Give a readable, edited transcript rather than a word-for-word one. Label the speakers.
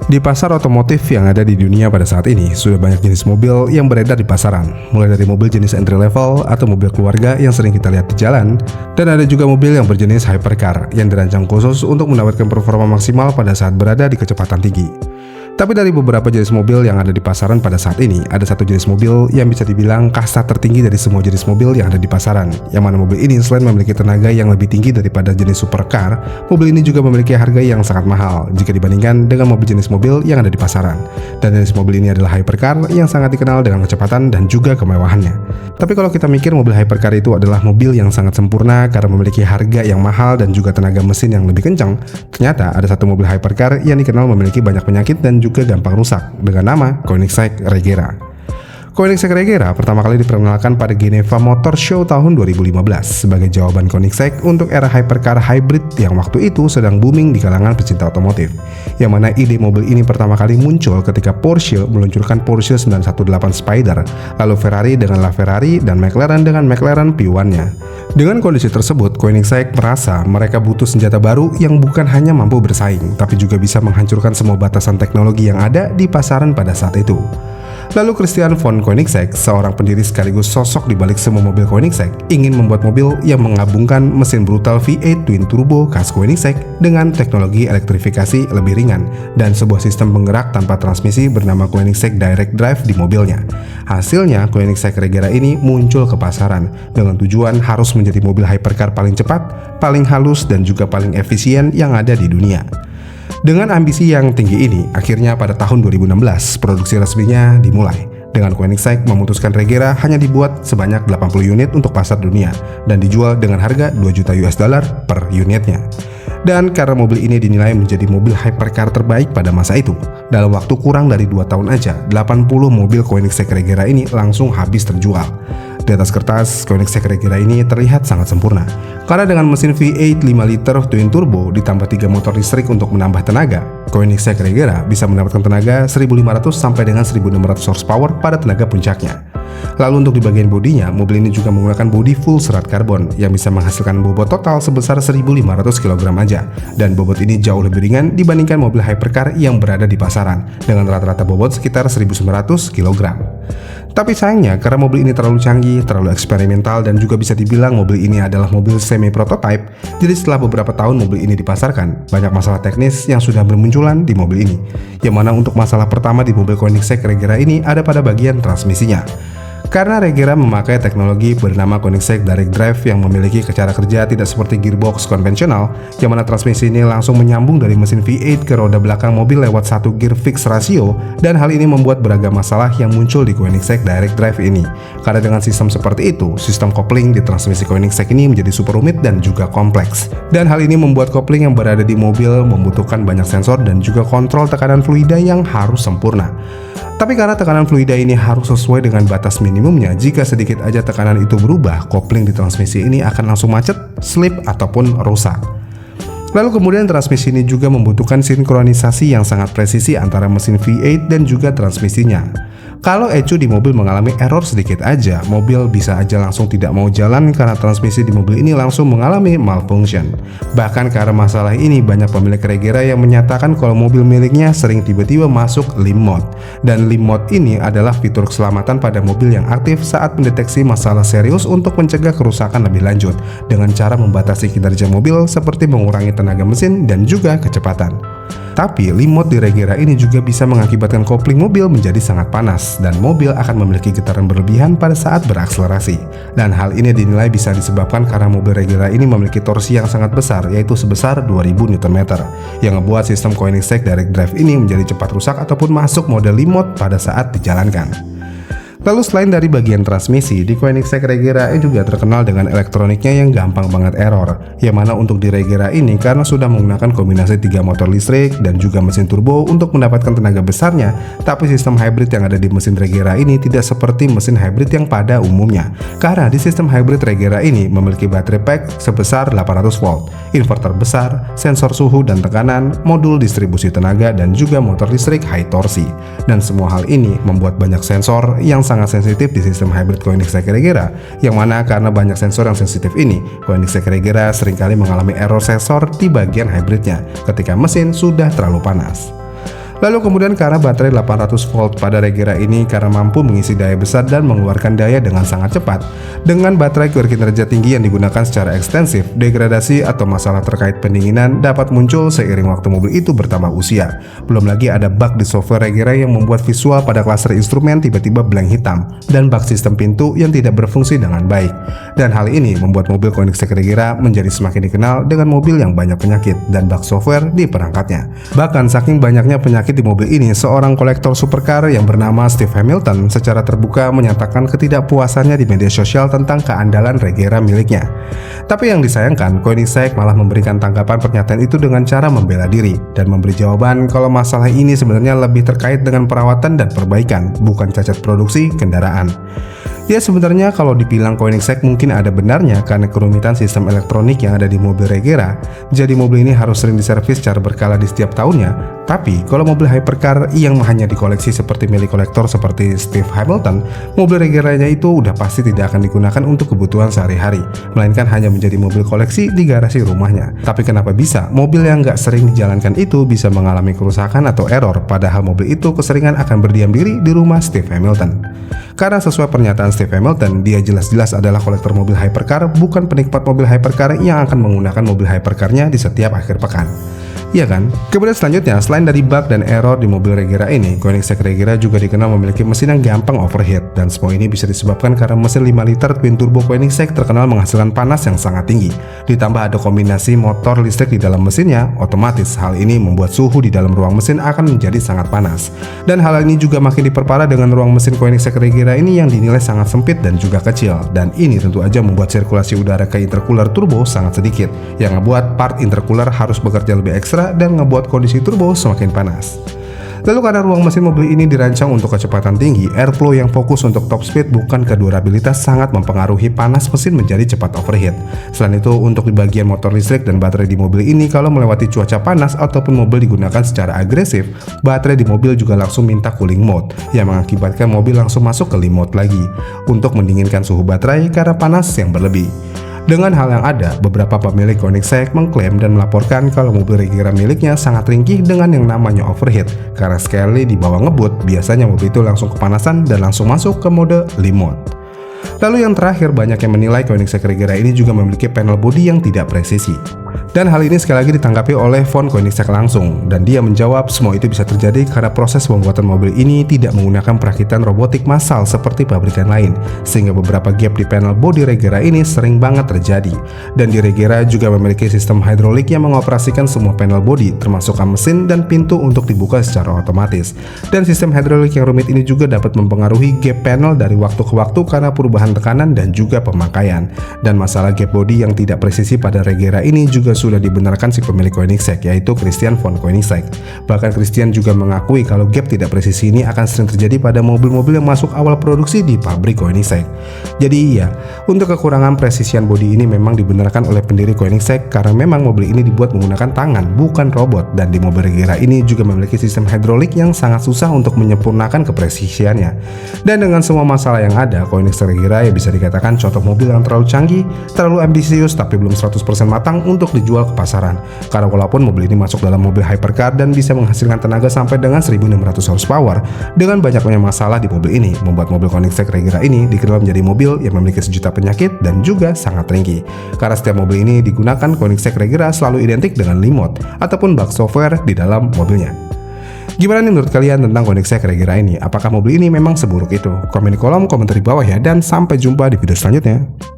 Speaker 1: Di pasar otomotif yang ada di dunia pada saat ini, sudah banyak jenis mobil yang beredar di pasaran. Mulai dari mobil jenis entry level atau mobil keluarga yang sering kita lihat di jalan, dan ada juga mobil yang berjenis hypercar yang dirancang khusus untuk mendapatkan performa maksimal pada saat berada di kecepatan tinggi. Tapi dari beberapa jenis mobil yang ada di pasaran pada saat ini, ada satu jenis mobil yang bisa dibilang kasta tertinggi dari semua jenis mobil yang ada di pasaran. Yang mana mobil ini selain memiliki tenaga yang lebih tinggi daripada jenis supercar, mobil ini juga memiliki harga yang sangat mahal jika dibandingkan dengan mobil jenis mobil yang ada di pasaran. Dan jenis mobil ini adalah hypercar yang sangat dikenal dengan kecepatan dan juga kemewahannya. Tapi kalau kita mikir mobil hypercar itu adalah mobil yang sangat sempurna karena memiliki harga yang mahal dan juga tenaga mesin yang lebih kencang, ternyata ada satu mobil hypercar yang dikenal memiliki banyak penyakit dan juga gampang rusak dengan nama Koenigsegg Regera. Koenigsegg Regera pertama kali diperkenalkan pada Geneva Motor Show tahun 2015 sebagai jawaban Koenigsegg untuk era hypercar hybrid yang waktu itu sedang booming di kalangan pecinta otomotif. Yang mana ide mobil ini pertama kali muncul ketika Porsche meluncurkan Porsche 918 Spider, lalu Ferrari dengan LaFerrari dan McLaren dengan McLaren P1-nya. Dengan kondisi tersebut, Koenigsegg merasa mereka butuh senjata baru yang bukan hanya mampu bersaing, tapi juga bisa menghancurkan semua batasan teknologi yang ada di pasaran pada saat itu. Lalu Christian von Koenigsegg, seorang pendiri sekaligus sosok di balik semua mobil Koenigsegg, ingin membuat mobil yang menggabungkan mesin brutal V8 twin turbo khas Koenigsegg dengan teknologi elektrifikasi lebih ringan dan sebuah sistem penggerak tanpa transmisi bernama Koenigsegg Direct Drive di mobilnya. Hasilnya, Koenigsegg Regera ini muncul ke pasaran dengan tujuan harus menjadi mobil hypercar paling cepat, paling halus dan juga paling efisien yang ada di dunia. Dengan ambisi yang tinggi ini, akhirnya pada tahun 2016 produksi resminya dimulai. Dengan Koenigsegg memutuskan Regera hanya dibuat sebanyak 80 unit untuk pasar dunia dan dijual dengan harga 2 juta US dollar per unitnya. Dan karena mobil ini dinilai menjadi mobil hypercar terbaik pada masa itu, dalam waktu kurang dari 2 tahun aja, 80 mobil Koenigsegg Regera ini langsung habis terjual. Di atas kertas, Koenigsegg Regera ini terlihat sangat sempurna. Karena dengan mesin V8 5 liter twin turbo ditambah 3 motor listrik untuk menambah tenaga, Koenigsegg Regera bisa mendapatkan tenaga 1500 sampai dengan 1600 horsepower pada tenaga puncaknya. Lalu untuk di bagian bodinya, mobil ini juga menggunakan bodi full serat karbon yang bisa menghasilkan bobot total sebesar 1500 kg aja. Dan bobot ini jauh lebih ringan dibandingkan mobil hypercar yang berada di pasaran dengan rata-rata bobot sekitar 1900 kg. Tapi sayangnya karena mobil ini terlalu canggih, terlalu eksperimental dan juga bisa dibilang mobil ini adalah mobil semi prototype, jadi setelah beberapa tahun mobil ini dipasarkan, banyak masalah teknis yang sudah bermunculan di mobil ini. Yang mana untuk masalah pertama di mobil Koenigsegg Regera ini ada pada bagian transmisinya. Karena Regera memakai teknologi bernama Koenigsegg Direct Drive yang memiliki cara kerja tidak seperti gearbox konvensional, yang mana transmisi ini langsung menyambung dari mesin V8 ke roda belakang mobil lewat satu gear fix ratio, dan hal ini membuat beragam masalah yang muncul di Koenigsegg Direct Drive ini. Karena dengan sistem seperti itu, sistem kopling di transmisi Koenigsegg ini menjadi super rumit dan juga kompleks. Dan hal ini membuat kopling yang berada di mobil membutuhkan banyak sensor dan juga kontrol tekanan fluida yang harus sempurna. Tapi karena tekanan fluida ini harus sesuai dengan batas minimumnya, jika sedikit aja tekanan itu berubah, kopling di transmisi ini akan langsung macet, slip, ataupun rusak. Lalu kemudian transmisi ini juga membutuhkan sinkronisasi yang sangat presisi antara mesin V8 dan juga transmisinya. Kalau ECU di mobil mengalami error sedikit aja, mobil bisa aja langsung tidak mau jalan karena transmisi di mobil ini langsung mengalami malfunction. Bahkan karena masalah ini, banyak pemilik Regera yang menyatakan kalau mobil miliknya sering tiba-tiba masuk limp mode. Dan limp mode ini adalah fitur keselamatan pada mobil yang aktif saat mendeteksi masalah serius untuk mencegah kerusakan lebih lanjut dengan cara membatasi kinerja mobil seperti mengurangi tenaga mesin dan juga kecepatan. Tapi limp mode di Regera ini juga bisa mengakibatkan kopling mobil menjadi sangat panas dan mobil akan memiliki getaran berlebihan pada saat berakselerasi. Dan hal ini dinilai bisa disebabkan karena mobil Regera ini memiliki torsi yang sangat besar, yaitu sebesar 2000 Nm, yang membuat sistem Koenigsegg Direct Drive ini menjadi cepat rusak ataupun masuk mode limp mode pada saat dijalankan. Lalu selain dari bagian transmisi, di Koenigsegg Regera juga terkenal dengan elektroniknya yang gampang banget error. Yang mana untuk di Regera ini karena sudah menggunakan kombinasi 3 motor listrik dan juga mesin turbo untuk mendapatkan tenaga besarnya, tapi sistem hybrid yang ada di mesin Regera ini tidak seperti mesin hybrid yang pada umumnya. Karena di sistem hybrid Regera ini memiliki baterai pack sebesar 800 volt, inverter besar, sensor suhu dan tekanan, modul distribusi tenaga dan juga motor listrik high torsi. Dan semua hal ini membuat banyak sensor yang sangat sensitif di sistem hybrid Koenigsegg Regera, yang mana karena banyak sensor yang sensitif ini, Koenigsegg Regera seringkali mengalami error sensor di bagian hybridnya ketika mesin sudah terlalu panas. Lalu kemudian karena baterai 800 volt pada Regera ini karena mampu mengisi daya besar dan mengeluarkan daya dengan sangat cepat. Dengan baterai berkinerja tinggi yang digunakan secara ekstensif, degradasi atau masalah terkait pendinginan dapat muncul seiring waktu mobil itu bertambah usia. Belum lagi ada bug di software Regera yang membuat visual pada klaser instrumen tiba-tiba blank hitam dan bug sistem pintu yang tidak berfungsi dengan baik. Dan hal ini membuat mobil Koenigsegg Regera menjadi semakin dikenal dengan mobil yang banyak penyakit dan bug software di perangkatnya. Bahkan saking banyaknya penyakit di mobil ini, seorang kolektor supercar yang bernama Steve Hamilton secara terbuka menyatakan ketidakpuasannya di media sosial tentang keandalan Regera miliknya. Tapi yang disayangkan, Koenigsegg malah memberikan tanggapan pernyataan itu dengan cara membela diri dan memberi jawaban kalau masalah ini sebenarnya lebih terkait dengan perawatan dan perbaikan, bukan cacat produksi kendaraan. Ya sebenarnya kalau dibilang Koenigsegg mungkin ada benarnya karena kerumitan sistem elektronik yang ada di mobil Regera, jadi mobil ini harus sering diservis secara berkala di setiap tahunnya. Tapi kalau mobil hypercar yang hanya dikoleksi seperti milik kolektor seperti Steve Hamilton, mobil Regeranya itu udah pasti tidak akan digunakan untuk kebutuhan sehari-hari, melainkan hanya menjadi mobil koleksi di garasi rumahnya. Tapi kenapa bisa mobil yang nggak sering dijalankan itu bisa mengalami kerusakan atau error, padahal mobil itu keseringan akan berdiam diri di rumah Steve Hamilton? Karena sesuai pernyataan Steve Hamilton, dia jelas-jelas adalah kolektor mobil hypercar, bukan penikmat mobil hypercar yang akan menggunakan mobil hypercarnya di setiap akhir pekan. Iya kan? Kemudian selanjutnya, selain dari bug dan error di mobil Regera ini, Koenigsegg Regera juga dikenal memiliki mesin yang gampang overheat, dan semua ini bisa disebabkan karena mesin 5 liter twin turbo Koenigsegg terkenal menghasilkan panas yang sangat tinggi. Ditambah ada kombinasi motor listrik di dalam mesinnya, otomatis hal ini membuat suhu di dalam ruang mesin akan menjadi sangat panas. Dan hal ini juga makin diperparah dengan ruang mesin Koenigsegg Regera ini yang dinilai sangat sempit dan juga kecil, dan ini tentu aja membuat sirkulasi udara ke intercooler turbo sangat sedikit, yang ngebuat part intercooler harus bekerja lebih ekstra dan ngebuat kondisi turbo semakin panas. Lalu karena ruang mesin mobil ini dirancang untuk kecepatan tinggi, airflow yang fokus untuk top speed bukan ke durabilitas sangat mempengaruhi panas mesin menjadi cepat overheat. Selain itu, untuk di bagian motor listrik dan baterai di mobil ini, kalau melewati cuaca panas ataupun mobil digunakan secara agresif, baterai di mobil juga langsung minta cooling mode, yang mengakibatkan mobil langsung masuk ke lim mode lagi untuk mendinginkan suhu baterai karena panas yang berlebih. Dengan hal yang ada, beberapa pemilik Koenigsegg mengklaim dan melaporkan kalau mobil Regera miliknya sangat ringkih dengan yang namanya overheat, karena sekali dibawa ngebut, biasanya mobil itu langsung kepanasan dan langsung masuk ke mode lim mode. Lalu yang terakhir, banyak yang menilai Koenigsegg Regera ini juga memiliki panel bodi yang tidak presisi. Dan hal ini sekali lagi ditanggapi oleh Von Koenigsegg langsung, dan dia menjawab semua itu bisa terjadi karena proses pembuatan mobil ini tidak menggunakan perakitan robotik massal seperti pabrikan lain, sehingga beberapa gap di panel bodi Regera ini sering banget terjadi. Dan di Regera juga memiliki sistem hidrolik yang mengoperasikan semua panel bodi, termasuk mesin dan pintu untuk dibuka secara otomatis. Dan sistem hidrolik yang rumit ini juga dapat mempengaruhi gap panel dari waktu ke waktu karena perubahan tekanan dan juga pemakaian. Dan masalah gap bodi yang tidak presisi pada Regera ini juga sudah dibenarkan si pemilik Koenigsegg, yaitu Christian von Koenigsegg. Bahkan Christian juga mengakui kalau gap tidak presisi ini akan sering terjadi pada mobil-mobil yang masuk awal produksi di pabrik Koenigsegg. Jadi iya, untuk kekurangan presisian bodi ini memang dibenarkan oleh pendiri Koenigsegg karena memang mobil ini dibuat menggunakan tangan, bukan robot. Dan di mobil Regera ini juga memiliki sistem hidrolik yang sangat susah untuk menyempurnakan kepresisiannya. Dan dengan semua masalah yang ada, Koenigsegg Regera ya bisa dikatakan contoh mobil yang terlalu canggih, terlalu ambisius, tapi belum 100% matang untuk dijual ke pasaran. Karena walaupun mobil ini masuk dalam mobil hypercar dan bisa menghasilkan tenaga sampai dengan 1600 horsepower, dengan banyaknya masalah di mobil ini membuat mobil Koenigsegg Regera ini dikenal menjadi mobil yang memiliki sejuta penyakit dan juga sangat ringkih. Karena setiap mobil ini digunakan, Koenigsegg Regera selalu identik dengan lim mode ataupun bug software di dalam mobilnya. Gimana nih menurut kalian tentang Koenigsegg Regera ini? Apakah mobil ini memang seburuk itu? Komen di kolom komentar di bawah ya, dan sampai jumpa di video selanjutnya.